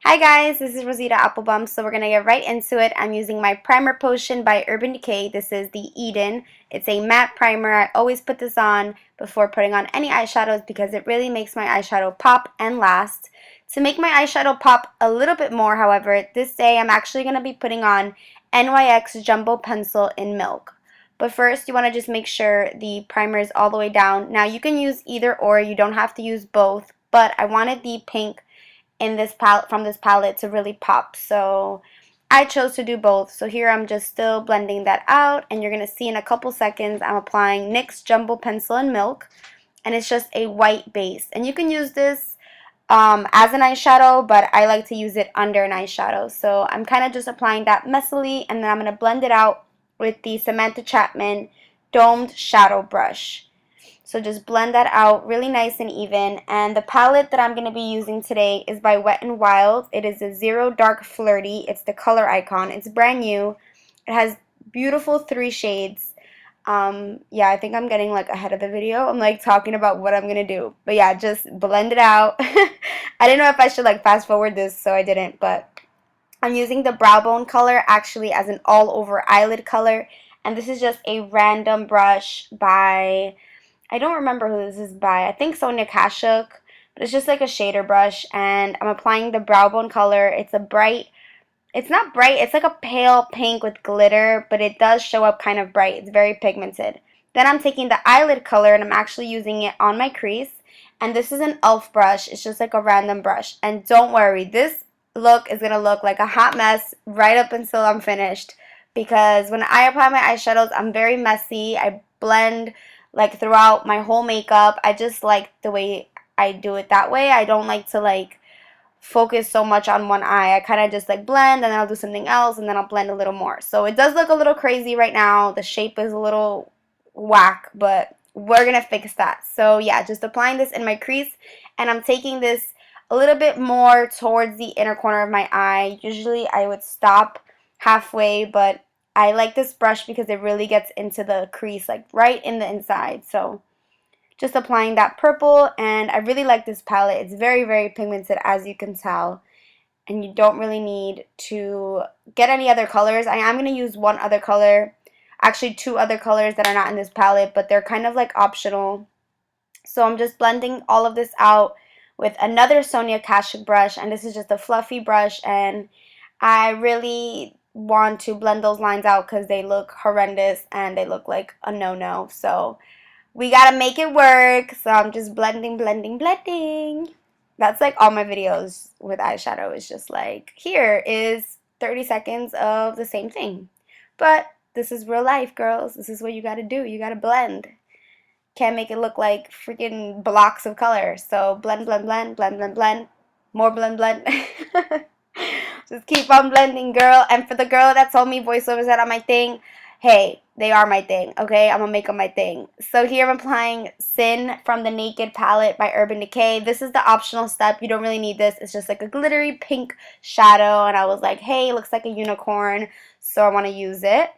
Hi guys, this is Rosita Applebum, so we're going to get right into it. I'm using my Primer Potion by Urban Decay. This is the Eden. It's a matte primer. I always put this on before putting on any eyeshadows because it really makes my eyeshadow pop and last. To make my eyeshadow pop a little bit more, however, this day I'm actually going to be putting on NYX Jumbo Pencil in Milk. But first, you want to just make sure the primer is all the way down. Now, you can use either or. You don't have to use both, but I wanted the pink in this palette from this palette to really pop, so I chose to do both. So here I'm just still blending that out, and you're gonna see in a couple seconds I'm applying NYX Jumbo Pencil in Milk, and it's just a white base, and you can use this as an eyeshadow, but I like to use it under an eyeshadow. So I'm kind of just applying that messily, and then I'm gonna blend it out with the Samantha Chapman domed shadow brush. So just blend that out really nice and even. And the palette that I'm going to be using today is by Wet n Wild. It is a Zero Dark Flirty. It's the color icon. It's brand new. It has beautiful 3 shades. Yeah, I think I'm getting like ahead of the video. I'm like talking about what I'm going to do. But yeah, just blend it out. I didn't know if I should like fast forward this, so I didn't. But I'm using the brow bone color actually as an all over eyelid color. And this is just a random brush by, I don't remember who this is by. I think Sonia Kashuk, but it's just like a shader brush, and I'm applying the brow bone color. It's a bright, it's not bright, it's like a pale pink with glitter, but it does show up kind of bright. It's very pigmented. Then I'm taking the eyelid color and I'm actually using it on my crease, and this is an e.l.f. brush. It's just like a random brush, and don't worry, this look is going to look like a hot mess right up until I'm finished, because when I apply my eyeshadows, I'm very messy. I blend like throughout my whole makeup. I just like the way I do it that way. I don't like to like focus so much on one eye. I kind of just like blend, and then I'll do something else, and then I'll blend a little more. So it does look a little crazy right now. The shape is a little whack, but we're gonna fix that. So yeah, just applying this in my crease, and I'm taking this a little bit more towards the inner corner of my eye. Usually I would stop halfway, but I like this brush because it really gets into the crease, like right in the inside. So just applying that purple, and I really like this palette. It's very, very pigmented, as you can tell, and you don't really need to get any other colors. I am going to use one other color, actually 2 other colors that are not in this palette, but they're kind of like optional. So I'm just blending all of this out with another Sonia Kashuk brush, and this is just a fluffy brush, and I really want to blend those lines out because they look horrendous and they look like a no-no. So we gotta make it work. So I'm just blending, blending, blending. That's like all my videos with eyeshadow. Is just like, here is 30 seconds of the same thing. But this is real life, girls. This is what you gotta do. You gotta blend. Can't make it look like freaking blocks of color. So blend, blend, blend, blend, blend, blend. More blend, blend. Just keep on blending, girl. And for the girl that told me voiceovers are not my thing, hey, they are my thing, okay? I'm gonna make them my thing. So here I'm applying Sin from the Naked palette by Urban Decay. This is the optional step. You don't really need this. It's just like a glittery pink shadow, and I was like, hey, it looks like a unicorn, so I want to use it.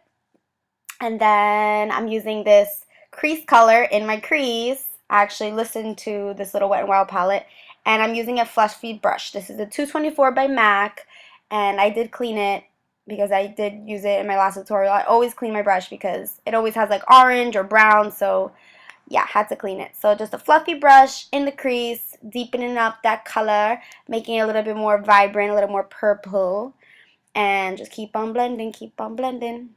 And then I'm using this crease color in my crease. I actually listened to this little Wet n Wild palette, and I'm using a fluffy brush. This is a 224 by MAC, and I did clean it because I did use it in my last tutorial. I always clean my brush because it always has like orange or brown, so yeah, had to clean it. So just a fluffy brush in the crease, deepening up that color, making it a little bit more vibrant, a little more purple, and just keep on blending, keep on blending.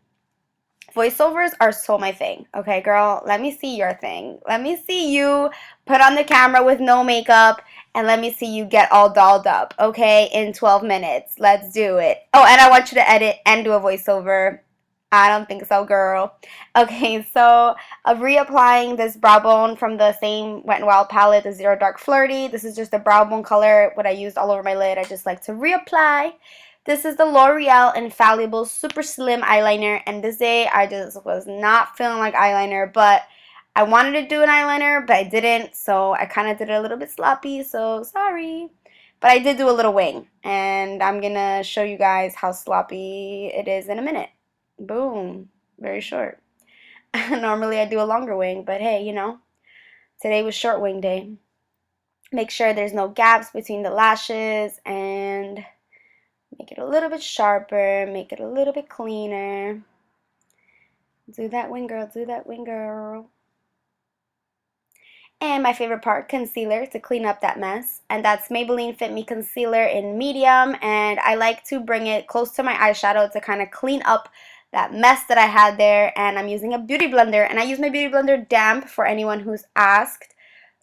Voiceovers are so my thing. Okay, girl, let me see your thing. Let me see you put on the camera with no makeup, and let me see you get all dolled up, okay, in 12 minutes. Let's do it. Oh, and I want you to edit and do a voiceover. I don't think so, girl. Okay, so I'm reapplying this brow bone from the same Wet n Wild palette, the Zero Dark Flirty. This is just a brow bone color, what I used all over my lid. I just like to reapply. This is the L'Oreal Infallible Super Slim Eyeliner, and this day I just was not feeling like eyeliner, but I wanted to do an eyeliner, but I didn't, so I kind of did it a little bit sloppy, so sorry. But I did do a little wing, and I'm going to show you guys how sloppy it is in a minute. Boom. Very short. Normally I do a longer wing, but hey, you know, today was short wing day. Make sure there's no gaps between the lashes, and Make it a little bit sharper, make it a little bit cleaner. Do that wing, girl, do that wing, girl. And my favorite part, concealer, to clean up that mess. And that's Maybelline Fit Me Concealer in medium. And I like to bring it close to my eyeshadow to kind of clean up that mess that I had there. And I'm using a beauty blender. And I use my beauty blender damp for anyone who's asked.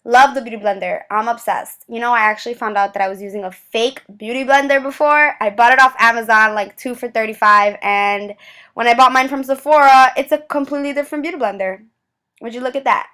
Love the beauty blender. I'm obsessed. You know, I actually found out that I was using a fake beauty blender before. I bought it off Amazon, like 2 for $35. And when I bought mine from Sephora, it's a completely different beauty blender. Would you look at that?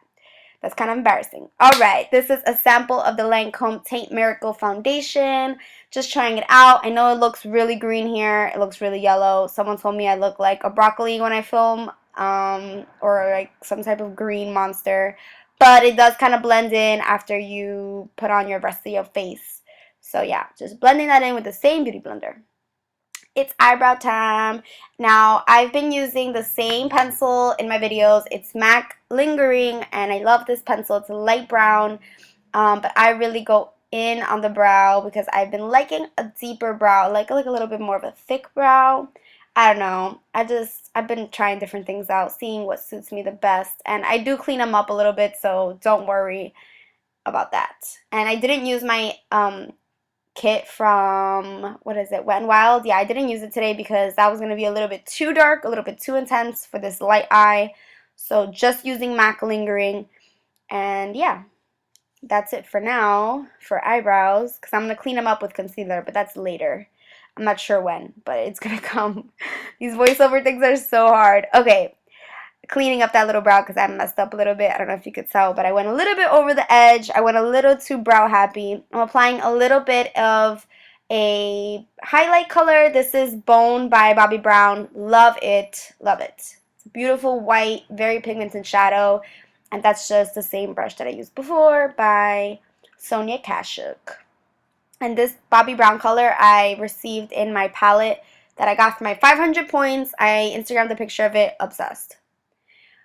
That's kind of embarrassing. Alright, this is a sample of the Lancome Taint Miracle Foundation. Just trying it out. I know it looks really green here. It looks really yellow. Someone told me I look like a broccoli when I film, or like some type of green monster. But it does kind of blend in after you put on your rest of your face. So yeah, just blending that in with the same beauty blender. It's eyebrow time. Now, I've been using the same pencil in my videos. It's MAC Lingering, and I love this pencil. It's a light brown, but I really go in on the brow because I've been liking a deeper brow, like a little bit more of a thick brow. I don't know. I've been trying different things out, seeing what suits me the best, and I do clean them up a little bit, so don't worry about that. And I didn't use my kit from, what is it, Wet n Wild. Yeah, I didn't use it today because that was going to be a little bit too dark, a little bit too intense for this light eye. So just using MAC Lingering. And yeah, that's it for now for eyebrows, because I'm going to clean them up with concealer, but that's later. I'm not sure when, but it's going to come. These voiceover things are so hard. Okay, cleaning up that little brow because I messed up a little bit. I don't know if you could tell, but I went a little bit over the edge. I went a little too brow happy. I'm applying a little bit of a highlight color. This is Bone by Bobbi Brown. Love it. Love it. It's a beautiful white, very pigmented shadow. And that's just the same brush that I used before by Sonia Kashuk. And this Bobbi Brown color I received in my palette that I got for my 500 points. I Instagrammed the picture of it. Obsessed.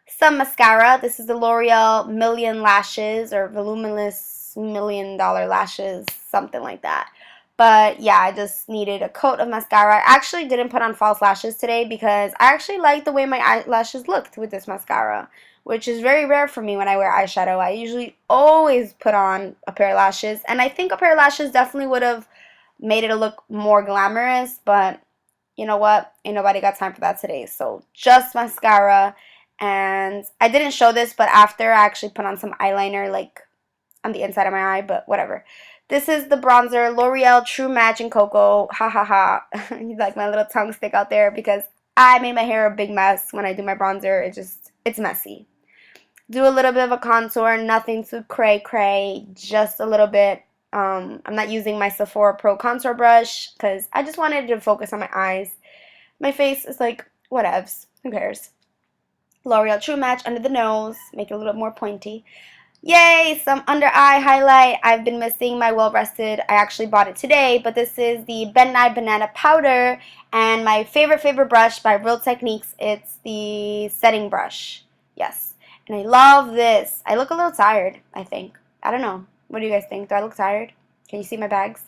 Some mascara. This is the L'Oreal Million Lashes, or Voluminous $1,000,000 Lashes, something like that. But yeah, I just needed a coat of mascara. I actually didn't put on false lashes today because I actually like the way my eyelashes looked with this mascara, which is very rare for me when I wear eyeshadow. I usually always put on a pair of lashes, and I think a pair of lashes definitely would have made it look more glamorous, but you know what? Ain't nobody got time for that today. So just mascara. And I didn't show this, but after I actually put on some eyeliner, like on the inside of my eye, but whatever. This is the bronzer, L'Oreal True Match in Cocoa. Ha ha ha. You like my little tongue stick out there because I made my hair a big mess when I do my bronzer. It's messy. Do a little bit of a contour, nothing too cray, just a little bit. I'm not using my Sephora Pro contour brush because I just wanted to focus on my eyes. My face is like, whatevs. Who cares? L'Oreal True Match under the nose, make it a little more pointy. Yay, some under eye highlight. I've been missing my Well Rested. I actually bought it today, but this is the Ben Nye Banana Powder, and my favorite brush by Real Techniques. It's the setting brush. Yes, and I love this. I look a little tired, I think. I don't know. What do you guys think? Do I look tired? Can you see my bags?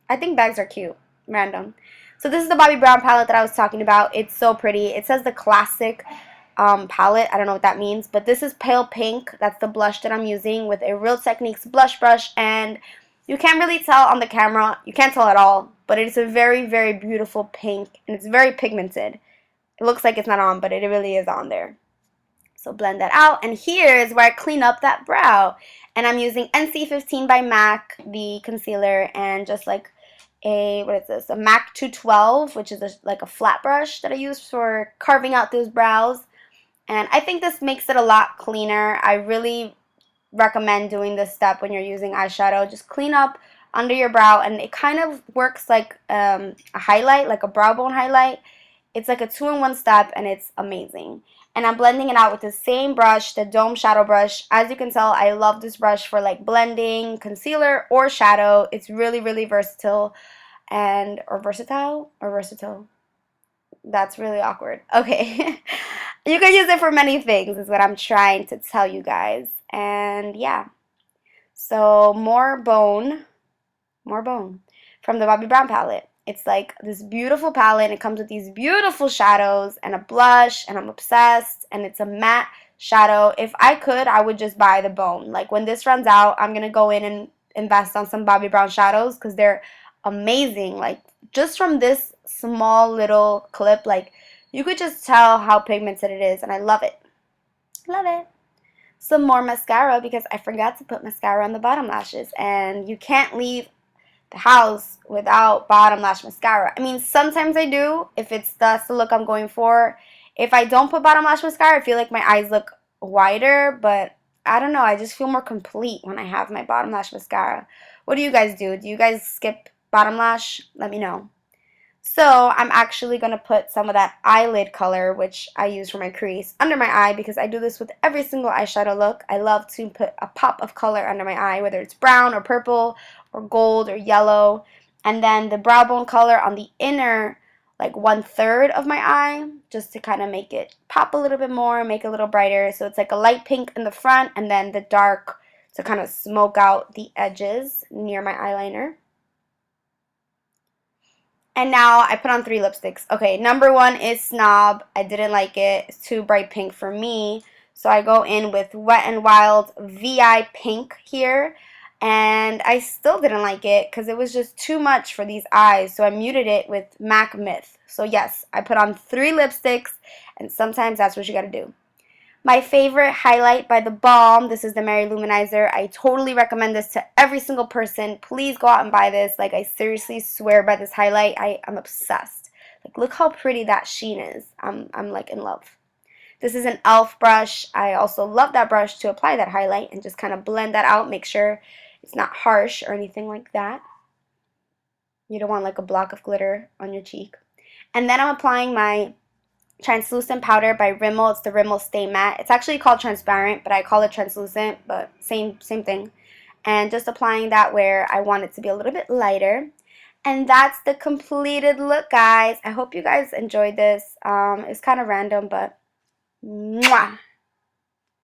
I think bags are cute. Random. So this is the Bobbi Brown palette that I was talking about. It's so pretty. It says the classic palette. I don't know what that means, but this is pale pink. That's the blush that I'm using with a Real Techniques blush brush, and you can't really tell on the camera. You can't tell at all, but it's a very beautiful pink, and it's very pigmented. It looks like it's not on, but it really is on there. So blend that out, and here is where I clean up that brow, and I'm using NC15 by MAC, the concealer, and just like a, what is this, a MAC 212, which is like a flat brush that I use for carving out those brows. And I think this makes it a lot cleaner. I really recommend doing this step when you're using eyeshadow. Just clean up under your brow, and it kind of works like a highlight, like a brow bone highlight. It's like a 2-in-1 step, and it's amazing. And I'm blending it out with the same brush, the Dome Shadow Brush. As you can tell, I love this brush for like blending, concealer, or shadow. It's really versatile, or versatile. That's really awkward. Okay. You can use it for many things is what I'm trying to tell you guys. And yeah. So more bone from the Bobbi Brown palette. It's like this beautiful palette. It comes with these beautiful shadows and a blush, and I'm obsessed. And it's a matte shadow. If I could, I would just buy the Bone. Like when this runs out, I'm going to go in and invest on some Bobbi Brown shadows because they're amazing. Like just from this small little clip, like you could just tell how pigmented it is, and I love it. Love it. Some more mascara because I forgot to put mascara on the bottom lashes, and you can't leave the house without bottom lash mascara. I mean, sometimes I do if that's the look I'm going for. If I don't put bottom lash mascara, I feel like my eyes look wider, but I don't know. I just feel more complete when I have my bottom lash mascara. What do you guys do? Do you guys skip bottom lash? Let me know. So I'm actually going to put some of that eyelid color, which I use for my crease, under my eye because I do this with every single eyeshadow look. I love to put a pop of color under my eye, whether it's brown or purple or gold or yellow. And then the brow bone color on the inner, like 1/3 of my eye, just to kind of make it pop a little bit more, make it a little brighter. So it's like a light pink in the front and then the dark to kind of smoke out the edges near my eyeliner. And now I put on 3 lipsticks. Okay, number 1 is Snob. I didn't like it. It's too bright pink for me. So I go in with Wet n Wild VI Pink here. And I still didn't like it because it was just too much for these eyes. So I muted it with MAC Myth. So yes, I put on 3 lipsticks. And sometimes that's what you gotta do. My favorite highlight by The Balm. This is the Mary Luminizer. I totally recommend this to every single person. Please go out and buy this. Like, I seriously swear by this highlight. I'm obsessed. Like, look how pretty that sheen is. I'm like in love. This is an e.l.f. brush. I also love that brush to apply that highlight and just kind of blend that out. Make sure it's not harsh or anything like that. You don't want like a block of glitter on your cheek. And then I'm applying my translucent powder by Rimmel. It's the Rimmel Stay Matte. It's actually called transparent, but I call it translucent, but same thing. And just applying that where I want it to be a little bit lighter. And that's the completed look, guys. I hope you guys enjoyed this. It's kind of random, but mwah!